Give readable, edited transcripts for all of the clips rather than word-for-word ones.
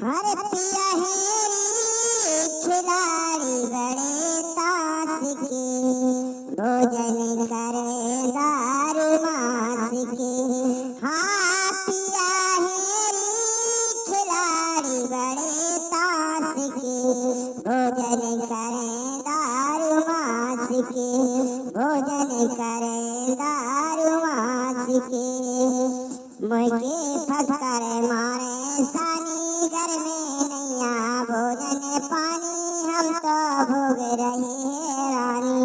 हर पिया हेरी खिलाड़ी बड़े ताश के, भोजन करे दारू मास के। हाँ पिया हेरी खिलाड़ी बड़े ताश के, भोजन करे दारू मास के, भोजन करे दारू मास के। मुझके फकर मारे सानी घर में नैया, भोजन पानी हम तो भोग रहे हैं रानी।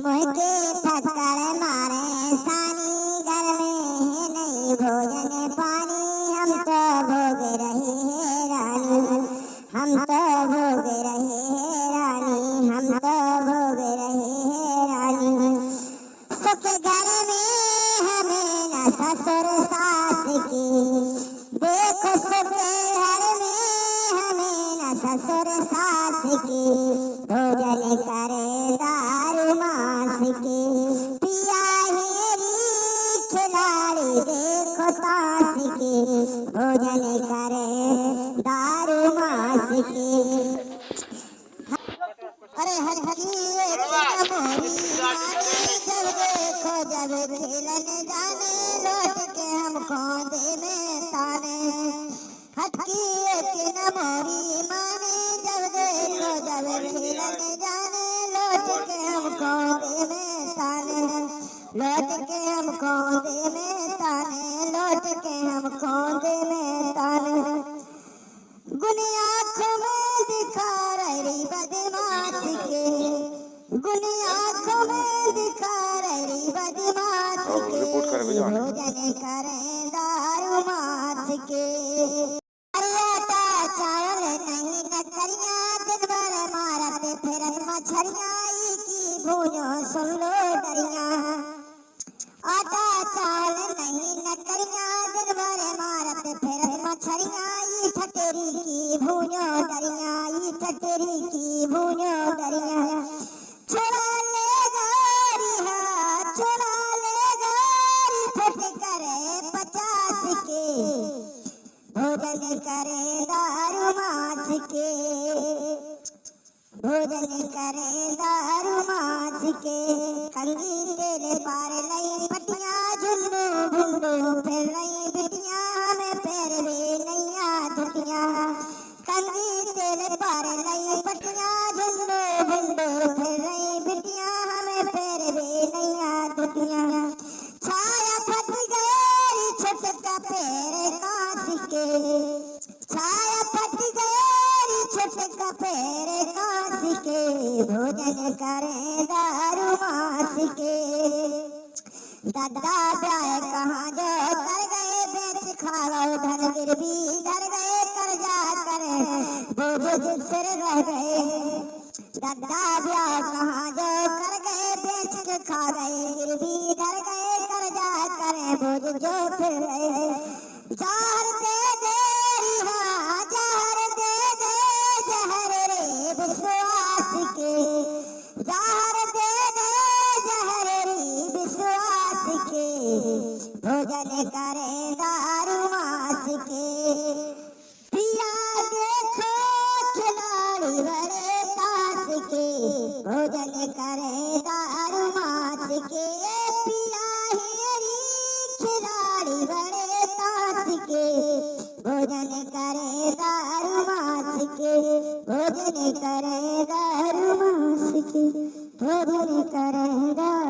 मुझके फकर मारे सानी घर में है नहीं, भोजन पानी हम तो भोग रहे हैं रानी। हम तो भोग रहे हैं रानी, हम तो भोग रहे हैं रानी। सुख घर में हमें न ससुर सास की, देखो सुख घर में हमें न ससुर सास की, भोजन करे दारू मास की। पिया हेरी खिलाड़ी देखो ताश की, भोजन करे दारू मास की। अरे हटकी मोरी जब देखो जब खेलन जाने, लौट के हमको दे में ताने। हटकी एक मोरी माने, जब देखो जब खेलन जाने, लौट के हमको दे में ताने। लौट के हमको दे में ताने, लौट के हमको दे में ताने। गुनी आँखों में दिखा रही बदमाश के, गुनी आँखों में दिखा रही बदमाश के, भोजन करें दारू मास के। आटा चावल नहीं नकरिया, दिन भर मारते फिरत मछरिया, की भूजो सुन लो डरिया। आटा चावल नहीं नकरिया, दिन भर मारते फिरत मछरिया, ठटेरी की भूजो डरिया, ठटेरी की भूजो डरिया। चुरा ले गारी, चुरा ले गारी, फट करे 50 के, भोजन करे दारू मास के, भोजन करे दारू मास के। कंगी तेरे पार लई पटिया, झुंडू भुंडू फिर रही बिटिया, हमें पैर वे नैया धुटिया। कंगी तेरे पार लई पटिया, झुंडू भुंडू फिर रही बिटिया, हमें पैर वे नैया धुटिया। छाया फट गई छोटका पैर कांस के, छाया फट गई छोटका पैर कांस के, भोजन करे दारू मास के। दादा ब्याह कहाँ जो कर गए, बेच खाओ धन गिरवी धर गए, कर्जा करे बोझ सिर रह गए। दादा ब्याह कहाँ जो कर गए, बेच के खा गए गिरवी धर गए, कर्जा करे बोझ जो फिर गए। जार दे दे जार दे दे जहर रे विश्वास के, जार दे दे जहर रे विश्वास के, भोजन करे दारू मास के। पिया देखो खिलाड़ी बड़े ताश के, भोजन करे दारू मास के। पिया हेरी खिलाड़ी बड़े ताश के, भोजन करे दारू मास के, भोजन करे दारू मास के, भोजन करे दारू